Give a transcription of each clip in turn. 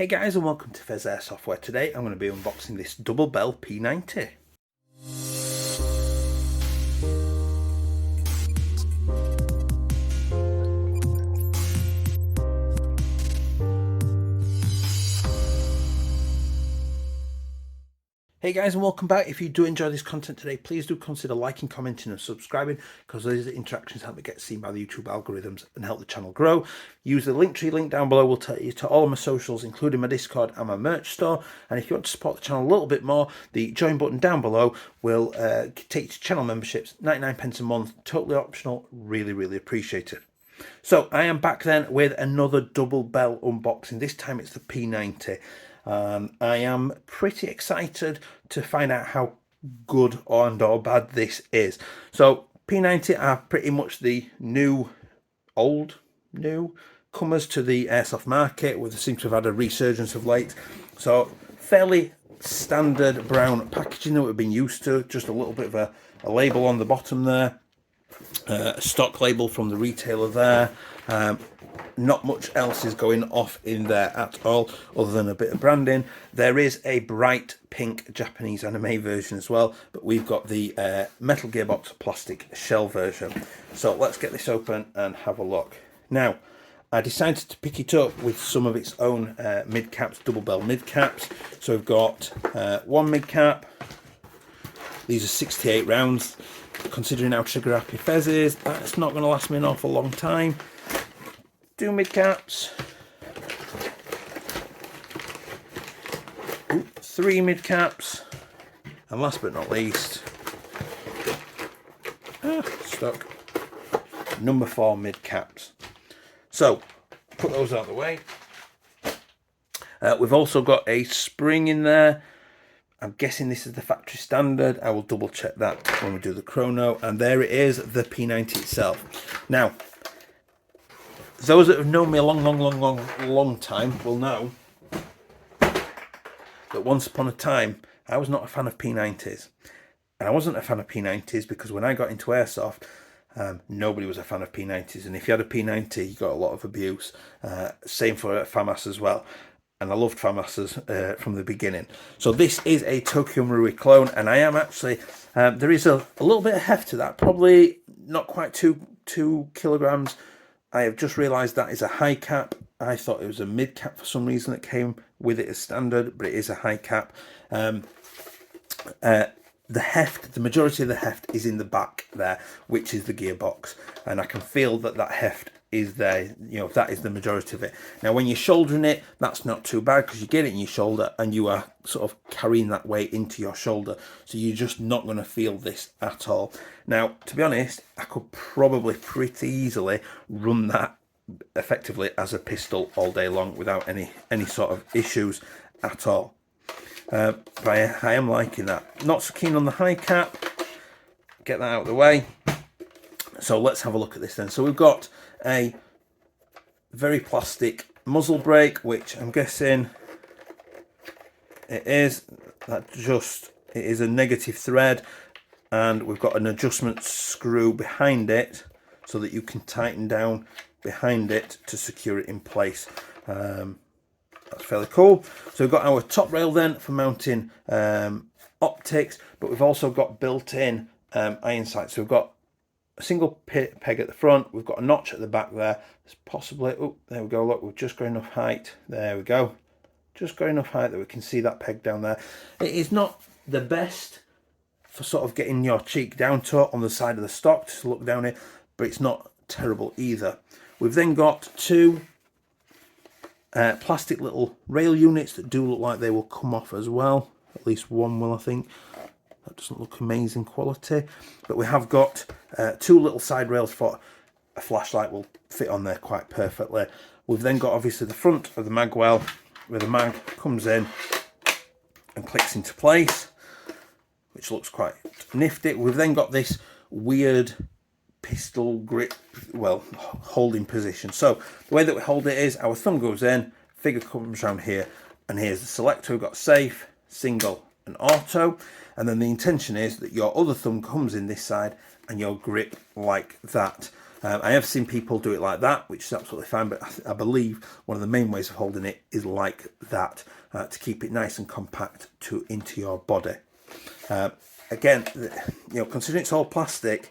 Hey guys, and welcome to Pheas Airsoft, where today I'm going to be unboxing this Double Bell P90. Hey guys, and welcome back. If you do enjoy this content today, please do consider liking, commenting and subscribing, because those interactions help me get seen by the YouTube algorithms and help the channel grow. Use the Linktree link down below, will take you to all of my socials, including my Discord and my merch store. And if you want to support the channel a little bit more, the join button down below will take you to channel memberships, 99p a month, totally optional, really appreciated. So I am back then with another Double Bell unboxing. This time it's the P90. I am pretty excited to find out how good or bad this is. So P90 are pretty much the new comers to the airsoft market, where they seem to have had a resurgence of late. So fairly standard brown packaging that we've been used to, just a little bit of a label on the bottom there, a stock label from the retailer there. Not much else is going off in there at all, other than a bit of branding. There is a bright pink Japanese anime version as well, but we've got the metal gearbox plastic shell version. So let's get this open and have a look. Now, I decided to pick it up with some of its own mid caps, double bell mid caps. So we've got one mid cap. These are 68 rounds. Considering how trigger happy Pheas is, that's not going to last me an awful long time. Two mid caps, three mid caps, and last but not least, stuck, number 4 mid caps. So put those out of the way. We've also got a spring in there. I'm guessing this is the factory standard. I will double check that when we do the chrono. And there it is, the P90 itself. Now, those that have known me a long time will know that once upon a time, I was not a fan of P90s. And I wasn't a fan of P90s because when I got into airsoft, nobody was a fan of P90s. And if you had a P90, you got a lot of abuse. Same for FAMAS as well. And I loved FAMASs from the beginning. So this is a Tokyo Marui clone, and I am actually, there is a little bit of heft to that, probably not quite two kilograms. I have just realised that is a high cap. I thought it was a mid cap for some reason that came with it as standard, but it is a high cap. The heft, the majority of the heft is in the back there, which is the gearbox. And I can feel that that heft is there, you know, that is the majority of it. Now when you're shouldering it, that's not too bad because you get it in your shoulder and you are sort of carrying that weight into your shoulder, so you're just not going to feel this at all. Now to be honest, I could probably pretty easily run that effectively as a pistol all day long without any sort of issues at all. But I am liking that. Not so keen on the high cap. Get that out of the way. So let's have a look at this then. So we've got a very plastic muzzle brake, which I'm guessing it is. It is a negative thread, and we've got an adjustment screw behind it so that you can tighten down behind it to secure it in place. That's fairly cool. So we've got our top rail then for mounting optics, but we've also got built-in iron sights. So we've got a single peg at the front, we've got a notch at the back there. There's possibly, oh, there we go, look, we've just got enough height. There we go. Just got enough height that we can see that peg down there. It is not the best for sort of getting your cheek down to it on the side of the stock to look down it, but it's not terrible either. We've then got two plastic little rail units that do look like they will come off as well. At least one will, I think. That doesn't look amazing quality, but we have got two little side rails for a flashlight will fit on there quite perfectly. We've then got obviously the front of the mag well, where the mag comes in and clicks into place, which looks quite nifty. We've then got this weird pistol grip, well, holding position. So the way that we hold it is our thumb goes in, figure comes around here, and here's the selector. We've got safe, single and auto, and then the intention is that your other thumb comes in this side and your grip like that. I have seen people do it like that, which is absolutely fine, but I believe one of the main ways of holding it is like that, to keep it nice and compact into your body. Again, considering it's all plastic,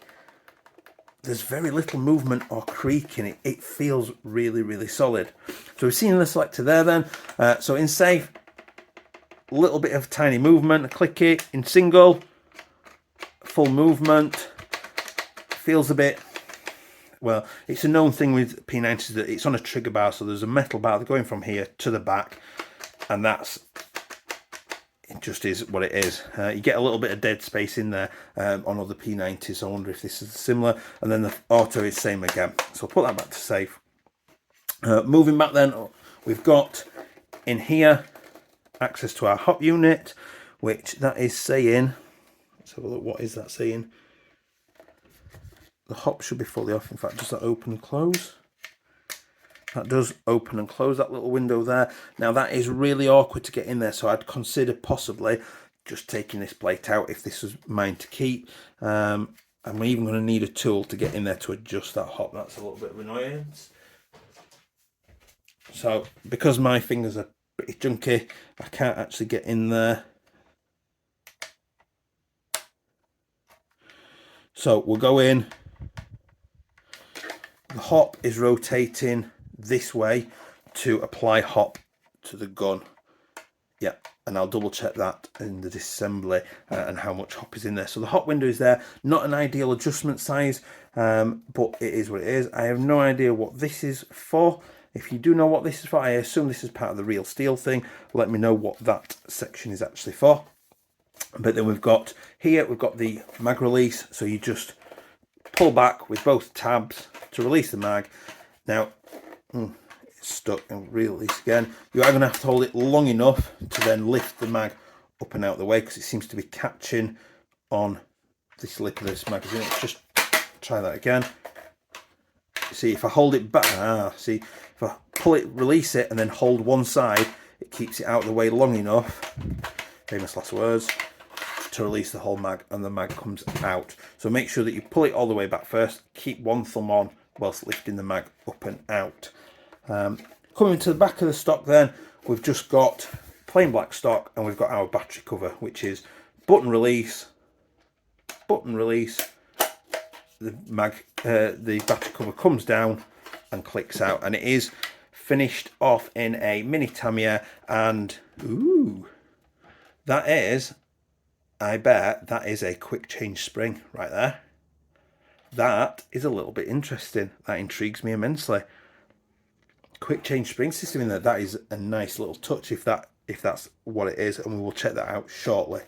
there's very little movement or creak in it. It feels really, really solid. So we've seen the Selector there then. So in safe, a little bit of tiny movement, click it. In single, full movement. Feels a bit, well, it's a known thing with P90s that it's on a trigger bar, so there's a metal bar going from here to the back, and it just is what it is. You get a little bit of dead space in there on other P90s, so I wonder if this is similar. And then the auto is same again. So I'll put that back to safe. Moving back then, we've got in here access to our hop unit, which that is saying, let's have a look, what is that saying? The hop should be fully off. In fact, does that open and close? That does open and close, that little window there. Now that is really awkward to get in there, so I'd consider possibly just taking this plate out if this was mine to keep. I'm even going to need a tool to get in there to adjust that hop. That's a little bit of annoyance. So because my fingers are pretty junky, I can't actually get in there. So we'll go in. The hop is rotating this way to apply hop to the gun. Yeah, and I'll double check that in the disassembly and how much hop is in there. So the hop window is there. Not an ideal adjustment size, but it is what it is. I have no idea what this is for. If you do know what this is for, I assume this is part of the real steel thing. Let me know what that section is actually for. But then we've got here, we've got the mag release. So you just pull back with both tabs to release the mag. Now, it's stuck and release again. You are going to have to hold it long enough to then lift the mag up and out the way, because it seems to be catching on this lip of this magazine. Let's just try that again. See, if I hold it back, see, if I pull it, release it, and then hold one side, it keeps it out of the way long enough, famous last words, to release the whole mag, and the mag comes out. So make sure that you pull it all the way back first, keep one thumb on whilst lifting the mag up and out. Coming to the back of the stock then, we've just got plain black stock, and we've got our battery cover, which is button release, the battery cover comes down and clicks out, and it is finished off in a mini Tamiya. And ooh, that is, I bet that is a quick change spring right there. That is a little bit interesting. That intrigues me immensely. Quick change spring system in there. That is a nice little touch if that's what it is, and we will check that out shortly.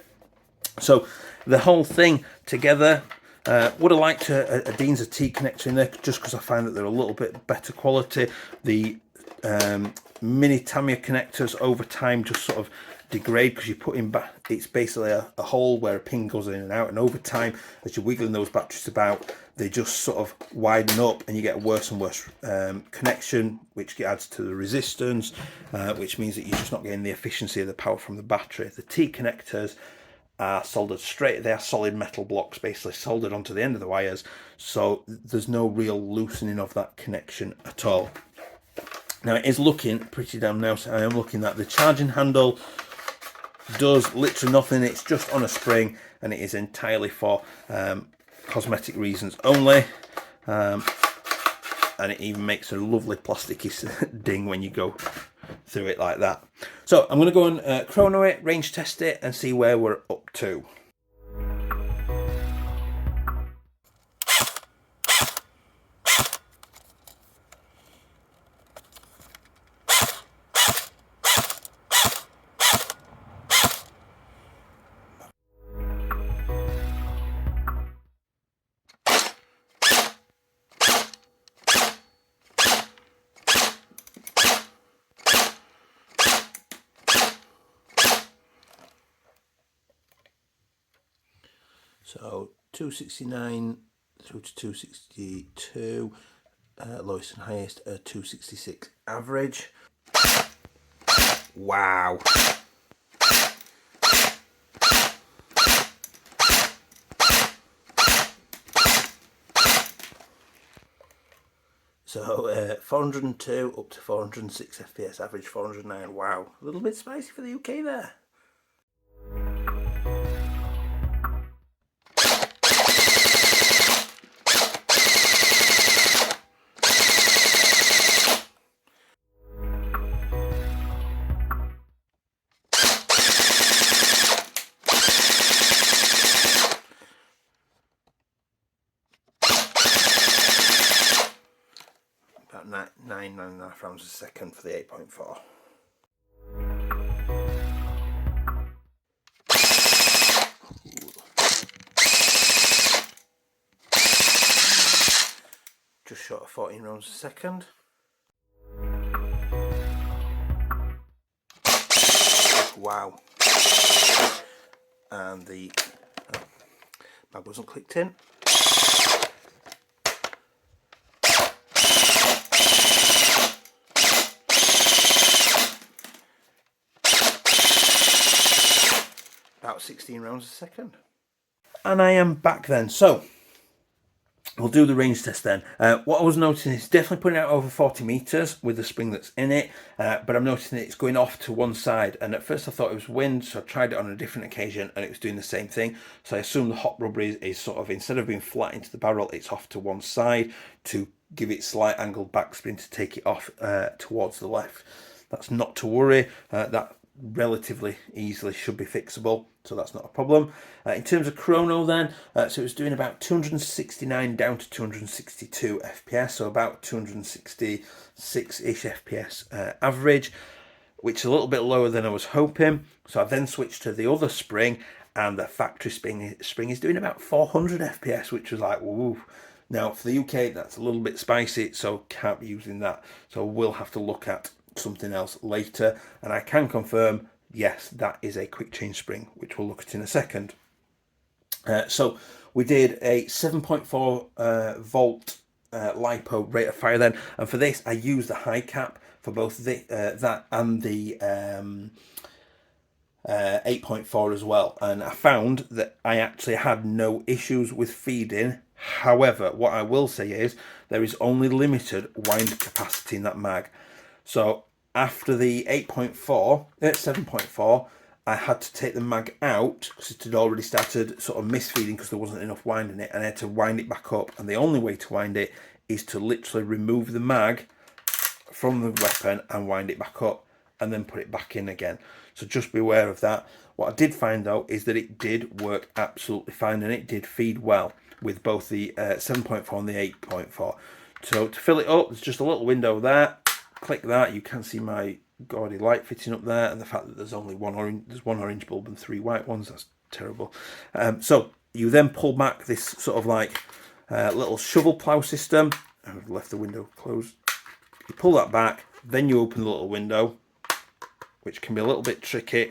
So the whole thing together, would have liked a Dean's T connector in there, just because I find that they're a little bit better quality. The mini Tamiya connectors over time just sort of degrade, because you put in back, it's basically a hole where a pin goes in and out, and over time as you're wiggling those batteries about, they just sort of widen up, and you get a worse and worse connection, which adds to the resistance, which means that you're just not getting the efficiency of the power from the battery. The T connectors are soldered straight. They are solid metal blocks basically soldered onto the end of the wires, so there's no real loosening of that connection at all. Now it is looking pretty damn nice. I am looking at the charging handle, does literally nothing. It's just on a spring, and it is entirely for cosmetic reasons only, and it even makes a lovely plasticky ding when you go through it like that. So I'm going to go and chrono it, range test it, and see where we're up to. So 269 through to 262, lowest and highest 266 average. Wow. So 402 up to 406 FPS, average 409. Wow, a little bit spicy for the UK there. About 9.5 rounds a second for the 8.4. Just short of 14 rounds a second. Wow. And the mag wasn't clicked in. About 16 rounds a second. And I am back then. So we'll do the range test then. What I was noticing is definitely putting out over 40 meters with the spring that's in it, but I'm noticing it's going off to one side. And at first I thought it was wind, so I tried it on a different occasion and it was doing the same thing. So I assume the hot rubber is sort of, instead of being flat into the barrel, it's off to one side to give it slight angled backspin to take it off towards the left. That's not to worry. That relatively easily should be fixable, so that's not a problem. In terms of chrono then, so it was doing about 269 down to 262 FPS, so about 266-ish FPS average, which is a little bit lower than I was hoping. So I then switched to the other spring, and the factory spring is doing about 400 FPS, which was like, woo. Now for the UK, that's a little bit spicy, so can't be using that. So we'll have to look at something else later, and I can confirm, yes, that is a quick change spring, which we'll look at in a second. So we did a 7.4 volt LiPo rate of fire then, and for this I used the high cap for both the that and the 8.4 as well, and I found that I actually had no issues with feeding. However, what I will say is there is only limited wind capacity in that mag. So after the 7.4, I had to take the mag out because it had already started sort of misfeeding because there wasn't enough wind in it, and I had to wind it back up. And the only way to wind it is to literally remove the mag from the weapon and wind it back up and then put it back in again. So just be aware of that. What I did find though is that it did work absolutely fine, and it did feed well with both the 7.4 and the 8.4. So to fill it up, there's just a little window there. Click that, you can see my gaudy light fitting up there, and the fact that there's only one orange bulb and 3 white ones. That's terrible. So you then pull back this sort of like little shovel plow system. I've left the window closed. You pull that back, then you open the little window, which can be a little bit tricky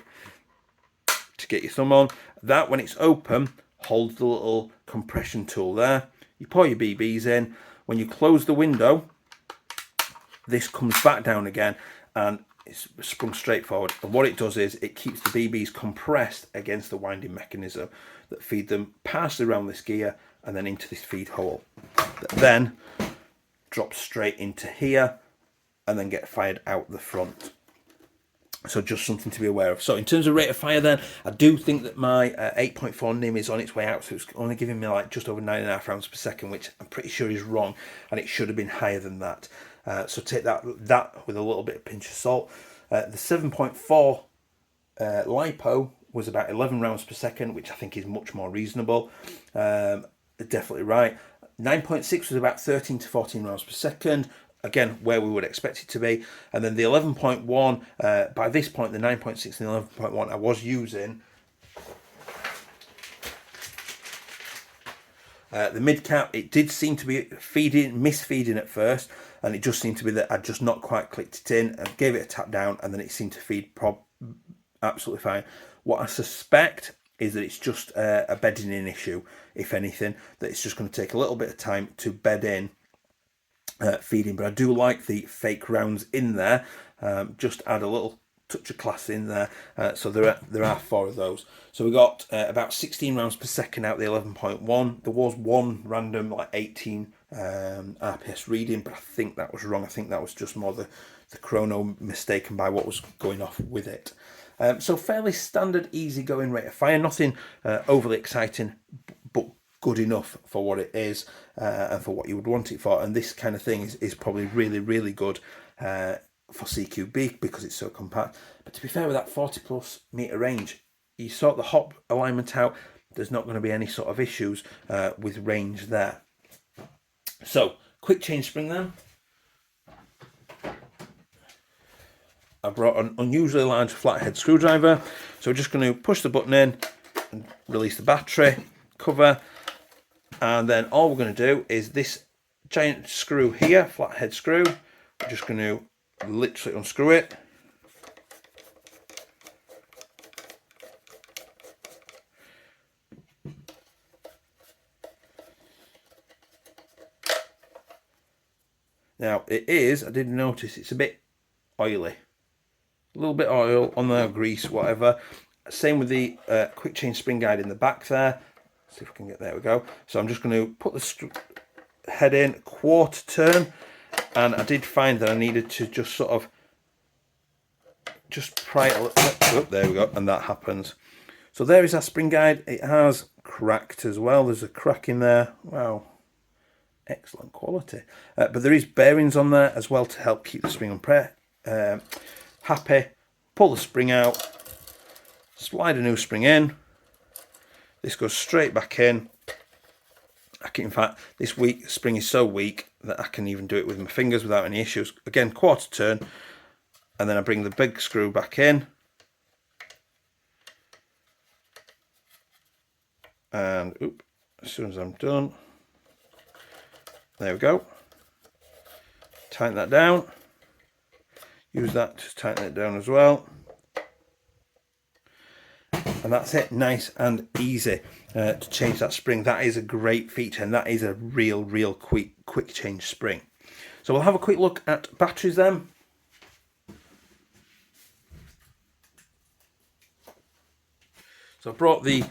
to get your thumb on. That, when it's open, holds the little compression tool there. You pour your BBs in. When you close the window, this comes back down again, and it's sprung straight forward. And what it does is it keeps the BBs compressed against the winding mechanism that feed them partially around this gear and then into this feed hole, that then drops straight into here and then get fired out the front. So just something to be aware of. So in terms of rate of fire then, I do think that my 8.4 NIM is on its way out. So it's only giving me like just over 9.5 rounds per second, which I'm pretty sure is wrong, and it should have been higher than that. So take that with a little bit of pinch of salt. The 7.4 LiPo was about 11 rounds per second, which I think is much more reasonable. Definitely right. 9.6 was about 13 to 14 rounds per second. Again, where we would expect it to be. And then the 11.1, by this point, the 9.6 and the 11.1, I was using the mid cap. It did seem to be misfeeding at first, and it just seemed to be that I'd just not quite clicked it in and gave it a tap down, and then it seemed to feed absolutely fine. What I suspect is that it's just a bedding in issue, if anything, that it's just going to take a little bit of time to bed in feeding. But I do like the fake rounds in there. Just add a little touch of class in there. So there are 4 of those. So we got about 16 rounds per second out the 11.1. There was one random like 18 RPS reading, but I think that was wrong. I think that was just more the chrono mistaken by what was going off with it. So fairly standard, easy going rate of fire, nothing overly exciting, but good enough for what it is and for what you would want it for. And this kind of thing is probably really good for CQB because it's so compact. But to be fair, with that 40+ meter range, you sort the hop alignment out, there's not going to be any sort of issues with range there. So quick change spring then. I brought an unusually large flathead screwdriver, so we're just going to push the button in and release the battery cover, and then all we're going to do is this giant screw here, flathead screw, we're just going to literally unscrew it. Now it is, I did notice it's a bit oily. A little bit of oil on there, grease, whatever. Same with the quick change spring guide in the back there. Let's see if we can get, there we go. So I'm just going to put the head in, quarter turn, and I did find that I needed to just sort of just pry it a little bit. Oh, there we go, and that happens. So there is our spring guide. It has cracked as well. There's a crack in there. Wow, excellent quality. But there is bearings on there as well to help keep the spring on happy. Pull the spring out, slide a new spring in. This goes straight back in. In fact, this spring is so weak that I can even do it with my fingers without any issues. Again, quarter turn, and then I bring the big screw back in. And as soon as I'm done, there we go. Tighten that down. Use that to tighten it down as well. And that's it, nice and easy to change that spring. That is a great feature, and that is a real quick change spring. So we'll have a quick look at batteries then. So I brought the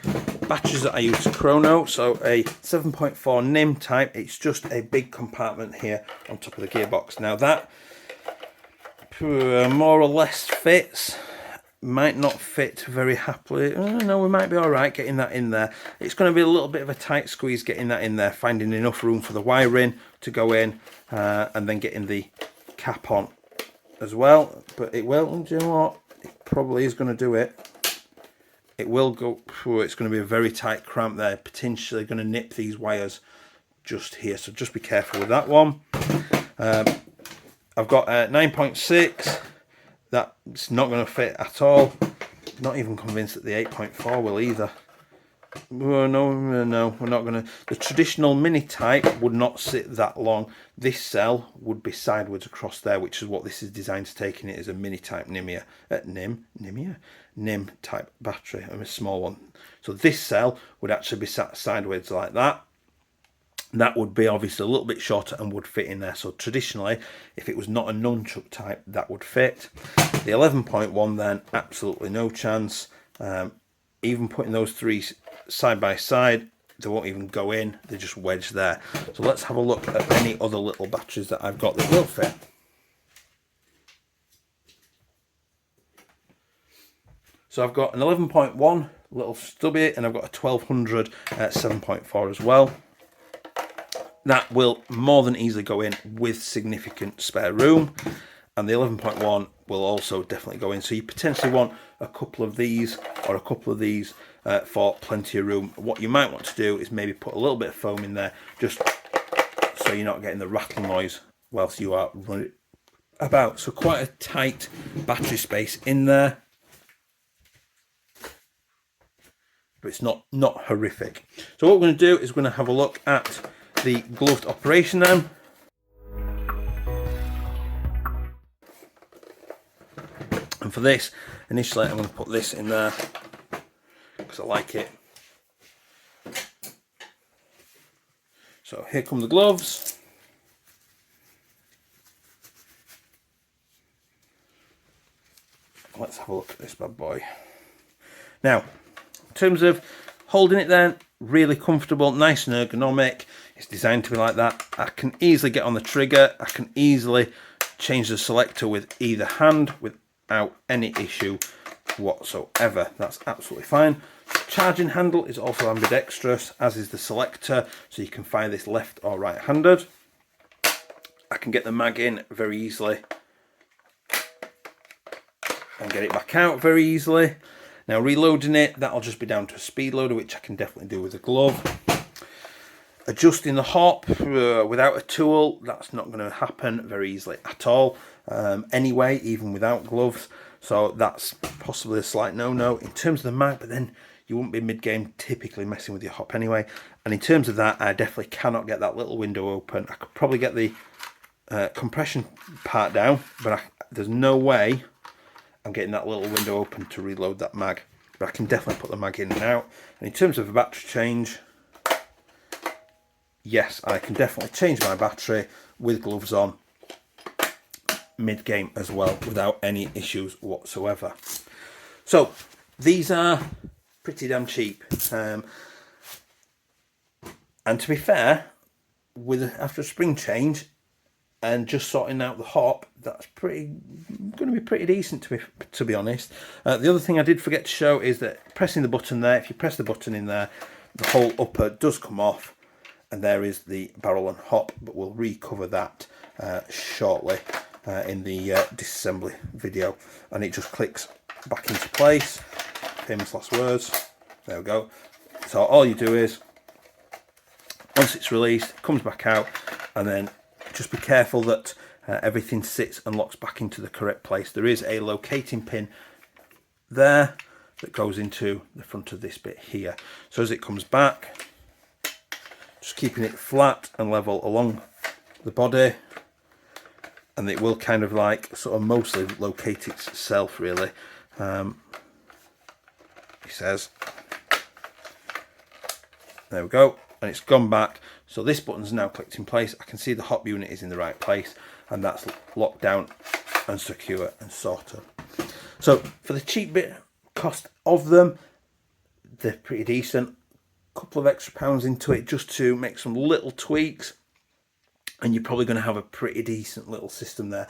batteries that I use to chrono, so a 7.4 NIM type. It's just a big compartment here on top of the gearbox. Now that more or less fits. Might not fit very happily. No, we might be all right getting that in there. It's going to be a little bit of a tight squeeze getting that in there, finding enough room for the wiring to go in, and then getting the cap on as well. But it will, do you know what? It probably is going to do it. It will go through. It's going to be a very tight cramp there, potentially going to nip these wires just here. So just be careful with that one. I've got 9.6. That's not going to fit at all. Not even convinced that the 8.4 will either. No, we're not going to. The traditional mini type would not sit that long. This cell would be sideways across there, which is what this is designed to take in it as a mini type NIM type battery, a small one. So this cell would actually be sat sideways like that. That would be obviously a little bit shorter and would fit in there. So traditionally, if it was not a nunchuck type, that would fit. The 11.1 then, absolutely no chance. Even putting those three side by side, they won't even go in. They're just wedged there. So let's have a look at any other little batteries that I've got that will fit. So I've got an 11.1 little stubby, and I've got a 1200 7.4 as well. That will more than easily go in with significant spare room, and the 11.1 will also definitely go in. So you potentially want a couple of these or a couple of these for plenty of room. What you might want to do is maybe put a little bit of foam in there, just so you're not getting the rattle noise whilst you are running about. So quite a tight battery space in there, but it's not horrific. So what we're going to do is we're going to have a look at the gloved operation then. And for this, initially I'm going to put this in there because I like it. So here come the gloves. Let's have a look at this bad boy. Now, in terms of holding it then, really comfortable, nice and ergonomic. It's designed to be like that. I can easily get on the trigger. I can easily change the selector with either hand without any issue whatsoever. That's absolutely fine. Charging handle is also ambidextrous, as is the selector, so you can fire this left or right handed. I can get the mag in very easily and get it back out very easily. Now reloading it, that'll just be down to a speed loader, which I can definitely do with a glove. Adjusting the hop without a tool, that's not going to happen very easily at all anyway, even without gloves, so that's possibly a slight no-no in terms of the mag. But then you wouldn't be mid-game typically messing with your hop anyway, and in terms of that, I definitely cannot get that little window open. I could probably get the compression part down, but there's no way I'm getting that little window open to reload that mag. But I can definitely put the mag in and out. And in terms of a battery change, yes, I can definitely change my battery with gloves on mid-game as well without any issues whatsoever. So these are pretty damn cheap. And to be fair, after a spring change and just sorting out the hop, that's going to be pretty decent to be honest. The other thing I did forget to show is that pressing the button there, if you press the button in there, the whole upper does come off, and there is the barrel and hop, but we'll recover that shortly in the disassembly video. And it just clicks back into place. Famous last words. There we go. So all you do is, once it's released, it comes back out, and then just be careful that everything sits and locks back into the correct place. There is a locating pin there that goes into the front of this bit here. So as it comes back, just keeping it flat and level along the body, and it will kind of like sort of mostly locate itself really. He says, there we go, and it's gone back. So this button's now clicked in place. I can see the hop unit is in the right place, and that's locked down and secure and sorted. So for the cheap bit cost of them, they're pretty decent. Couple of extra pounds into it just to make some little tweaks, and you're probably going to have a pretty decent little system there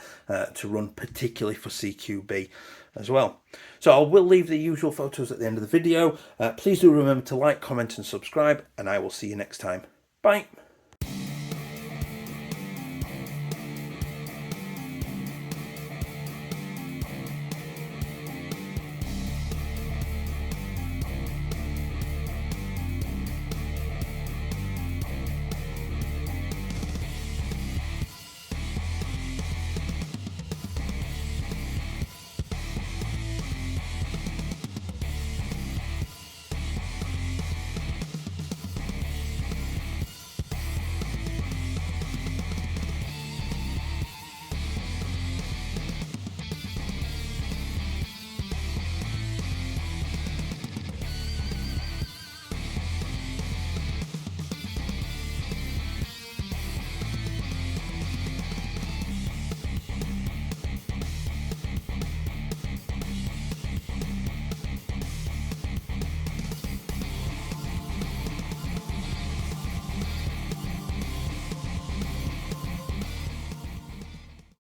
to run, particularly for CQB as well. So I will leave the usual photos at the end of the video. Please do remember to like, comment and subscribe, and I will see you next time. Bye.